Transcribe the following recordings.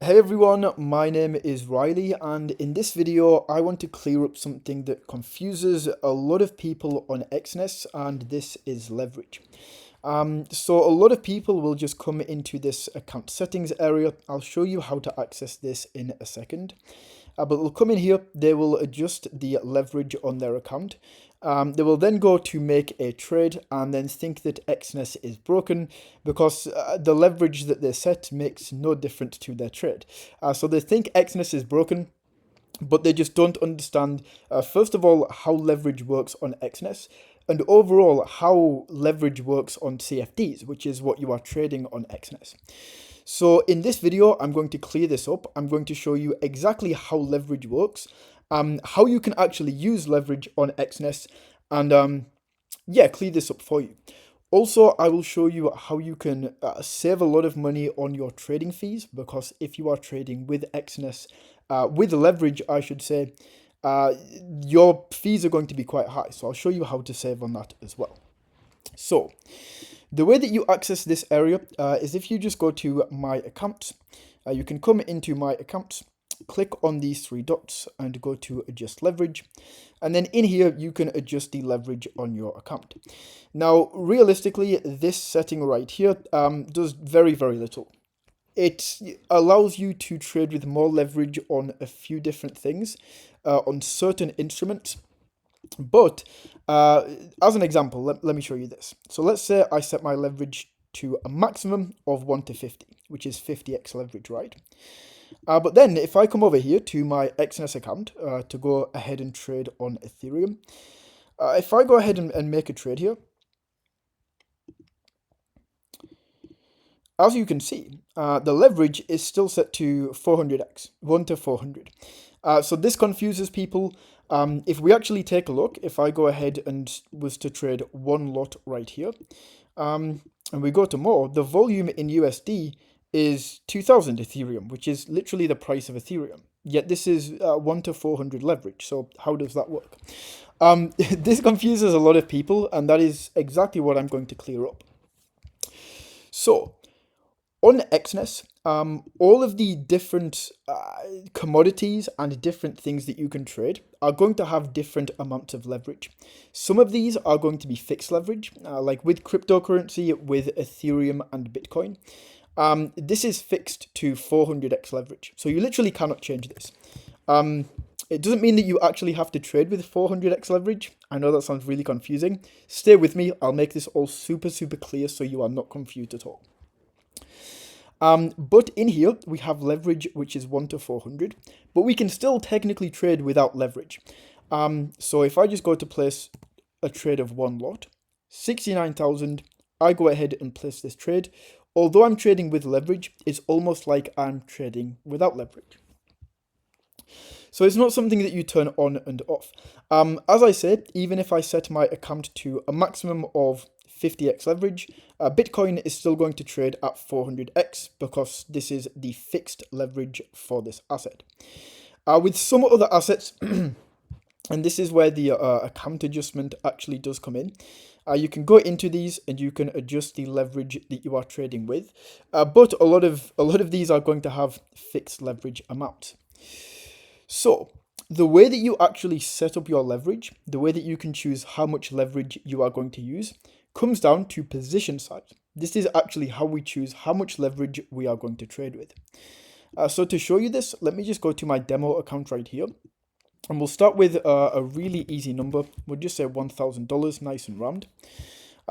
Hey everyone, my name is Riley, and in this video I want to clear up something that confuses a lot of people on Exness, and this is leverage. So a lot of people will just come into this account settings area. I'll show you how to access this in a second. But they'll come in here, they will adjust the leverage on their account. They will then go to make a trade and then think that Exness is broken because the leverage that they set makes no difference to their trade. So they think Exness is broken, but they just don't understand, first of all, how leverage works on Exness, and overall how leverage works on CFDs, which is what you are trading on Exness. So in this video, I'm going to clear this up. I'm going to show you exactly how leverage works, how you can actually use leverage on Exness, and yeah, clear this up for you. Also, I will show you how you can save a lot of money on your trading fees, because if you are trading with Exness, with leverage, I should say, your fees are going to be quite high. So I'll show you how to save on that as well. So the way that you access this area is if you just go to My Accounts. You can come into My Accounts, click on these three dots and go to Adjust Leverage. And then in here, you can adjust the leverage on your account. Now, realistically, this setting right here does very, very little. It allows you to trade with more leverage on a few different things, on certain instruments. But as an example, let me show you this. So let's say I set my leverage to a maximum of 1 to 50, which is 50x leverage, right? But then if I come over here to my Exness account to go ahead and trade on Ethereum, if I go ahead and make a trade here, as you can see, the leverage is still set to 400x, 1 to 400. So this confuses people. If we actually take a look, if I go ahead and was to trade one lot right here, and we go to more, the volume in USD is 2000 Ethereum, which is literally the price of Ethereum. Yet this is 1 to 400 leverage. So how does that work? This confuses a lot of people, and that is exactly what I'm going to clear up. So on Exness, all of the different commodities and different things that you can trade are going to have different amounts of leverage. Some of these are going to be fixed leverage, like with cryptocurrency, with Ethereum and Bitcoin. This is fixed to 400x leverage, so you literally cannot change this. It doesn't mean that you actually have to trade with 400x leverage. I know that sounds really confusing. Stay with me, I'll make this all super, super clear so you are not confused at all. But in here, we have leverage, which is 1 to 400, but we can still technically trade without leverage. So if I just go to place a trade of one lot, 69,000, I go ahead and place this trade. Although I'm trading with leverage, it's almost like I'm trading without leverage. So it's not something that you turn on and off. As I said, even if I set my account to a maximum of 50x leverage, Bitcoin is still going to trade at 400x because this is the fixed leverage for this asset. With some other assets, and this is where the account adjustment actually does come in. You can go into these and you can adjust the leverage that you are trading with, but a lot of these are going to have fixed leverage amounts. So the way that you actually set up your leverage, the way that you can choose how much leverage you are going to use, comes down to position size. This is actually how we choose how much leverage we are going to trade with. So to show you this, let me just go to my demo account right here. And we'll start with a really easy number. We'll just say $1,000, nice and round.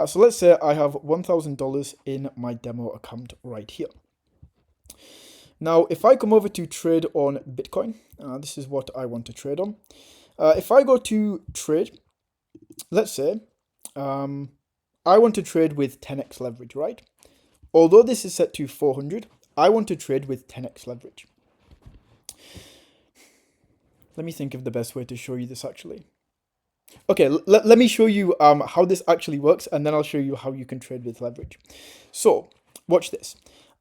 So let's say I have $1,000 in my demo account right here. Now, if I come over to trade on Bitcoin, this is what I want to trade on. If I go to trade, let's say I want to trade with 10x leverage, right? Although this is set to 400, I want to trade with 10x leverage. Let me think of the best way to show you this actually. Okay, let me show you how this actually works, and then I'll show you how you can trade with leverage. So, watch this.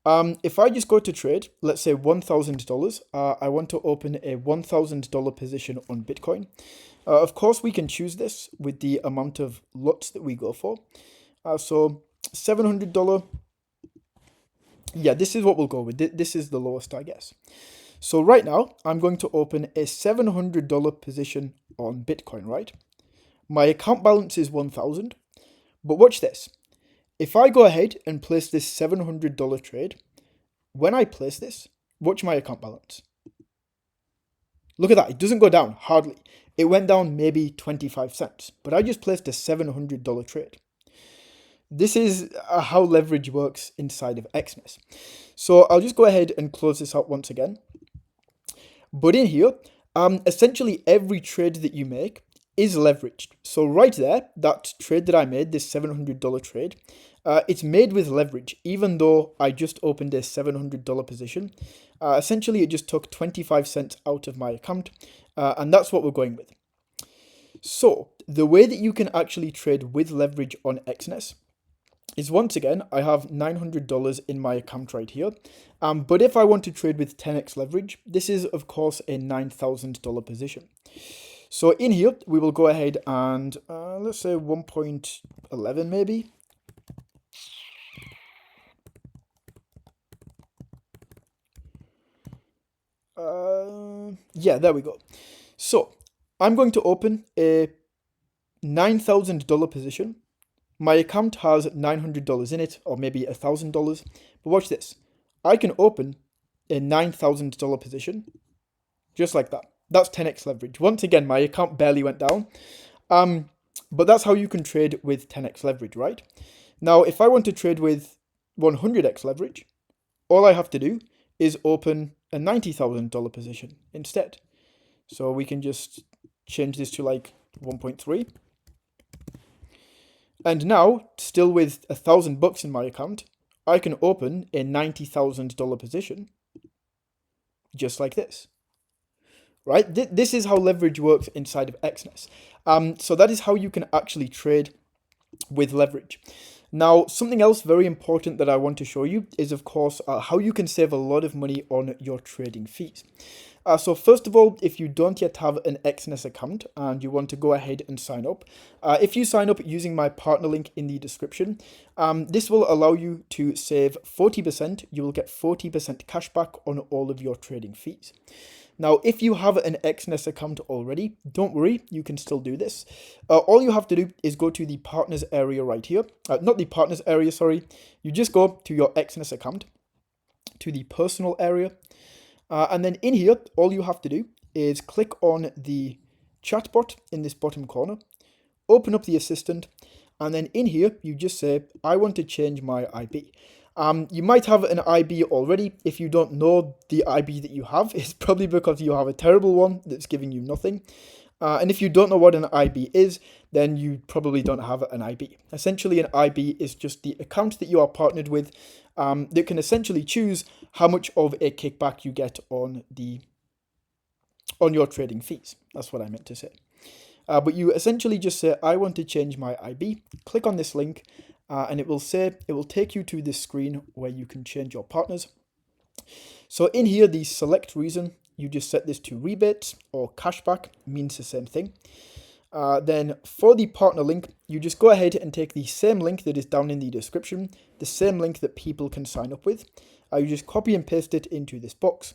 If I just go to trade, let's say $1,000, I want to open a $1,000 position on Bitcoin. Of course, we can choose this with the amount of lots that we go for. So $700 Yeah, this is what we'll go with. This is the lowest, I guess. So right now, I'm going to open a $700 position on Bitcoin, right? My account balance is 1,000. But watch this. If I go ahead and place this $700 trade, when I place this, watch my account balance. Look at that. It doesn't go down, hardly. It went down maybe 25 cents, but I just placed a $700 trade. This is how leverage works inside of Exness. So I'll just go ahead and close this out once again. But in here, essentially every trade that you make is leveraged. So right there, that trade that I made, this $700 trade, it's made with leverage, even though I just opened a $700 position. Essentially, it just took 25 cents out of my account, and that's what we're going with. So the way that you can actually trade with leverage on Exness is, once again, I have $900 in my account right here. But if I want to trade with 10x leverage, this is, of course, a $9,000 position. So in here, we will go ahead and, let's say 1.11 maybe. Yeah, there we go. So I'm going to open a $9,000 position. My account has $900 in it, or maybe $1,000. But watch this. I can open a $9,000 position, just like that. That's 10x leverage. Once again, my account barely went down. But that's how you can trade with 10x leverage, right? Now, if I want to trade with 100x leverage, all I have to do is open a $90,000 position instead. So we can just change this to like 1.3. And now, still with $1,000 in my account, I can open a $90,000 position, just like this. Right? This is how leverage works inside of Exness. So that is how you can actually trade with leverage. Now, something else very important that I want to show you is, of course, how you can save a lot of money on your trading fees. So first of all, if you don't yet have an Exness account and you want to go ahead and sign up, if you sign up using my partner link in the description, this will allow you to save 40%. You will get 40% cash back on all of your trading fees. Now, if you have an Exness account already, don't worry, you can still do this. All you have to do is go to the partners area right here. Not the partners area, sorry. You just go to your Exness account, to the personal area. And then in here, all you have to do is click on the chatbot in this bottom corner, open up the assistant, and then in here, you just say, I want to change my IB. You might have an IB already. If you don't know the IB that you have, it's probably because you have a terrible one that's giving you nothing. And if you don't know what an IB is, then you probably don't have an IB. Essentially, an IB is just the account that you are partnered with that can essentially choose how much of a kickback you get on your trading fees. That's what I meant to say. But you essentially just say, I want to change my IB. Click on this link. And it will take you to this screen where you can change your partners. So in here, the select reason, you just set this to rebates or cashback, means the same thing. Then for the partner link, you just go ahead and take the same link that is down in the description, the same link that people can sign up with. You just copy and paste it into this box.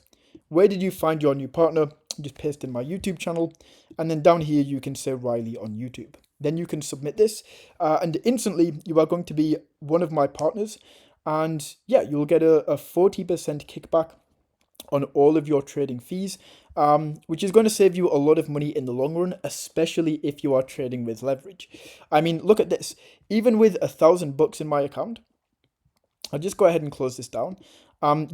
Where did you find your new partner? Just paste in my YouTube channel. And then down here, you can say Riley on YouTube. Then you can submit this, and instantly you are going to be one of my partners. And yeah, you'll get a 40% kickback on all of your trading fees, which is going to save you a lot of money in the long run, especially if you are trading with leverage. I mean, look at this. Even with $1,000 in my account, I'll just go ahead and close this down,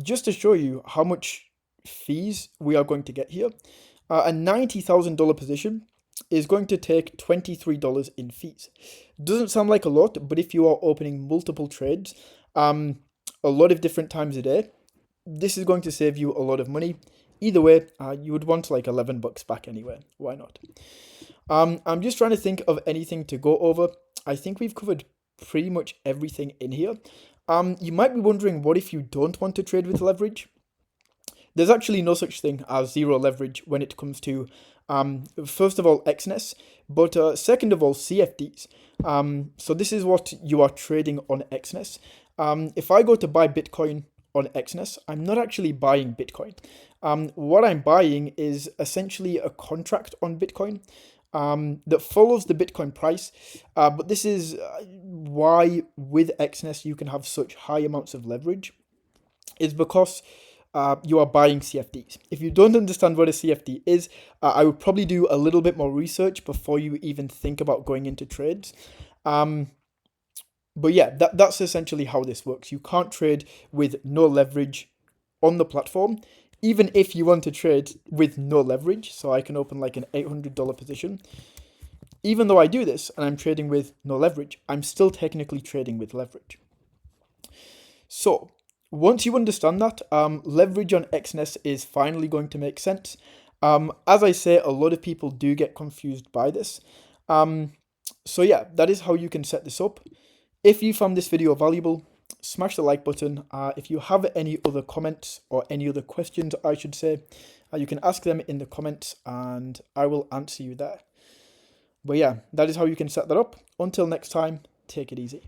just to show you how much fees we are going to get here. A $90,000 position is going to take $23 in fees. Doesn't sound like a lot, but if you are opening multiple trades, a lot of different times a day, this is going to save you a lot of money. Either way, you would want like $11 back anyway. Why not? I'm just trying to think of anything to go over. I think we've covered pretty much everything in here. You might be wondering, what if you don't want to trade with leverage? There's actually no such thing as zero leverage when it comes to, first of all, Exness, but second of all, CFDs. So this is what you are trading on Exness. If I go to buy Bitcoin on Exness, I'm not actually buying Bitcoin. What I'm buying is essentially a contract on Bitcoin that follows the Bitcoin price. But this is why with Exness you can have such high amounts of leverage, is because you are buying CFDs. If you don't understand what a CFD is, I would probably do a little bit more research before you even think about going into trades. But yeah, that's essentially how this works. You can't trade with no leverage on the platform, even if you want to trade with no leverage. So I can open like an $800 position. Even though I do this and I'm trading with no leverage, I'm still technically trading with leverage. So once you understand that, leverage on Exness is finally going to make sense. As I say, a lot of people do get confused by this. So yeah, that is how you can set this up. If you found this video valuable, smash the like button. If you have any other comments or any other questions, I should say, you can ask them in the comments and I will answer you there. But yeah, that is how you can set that up. Until next time, take it easy.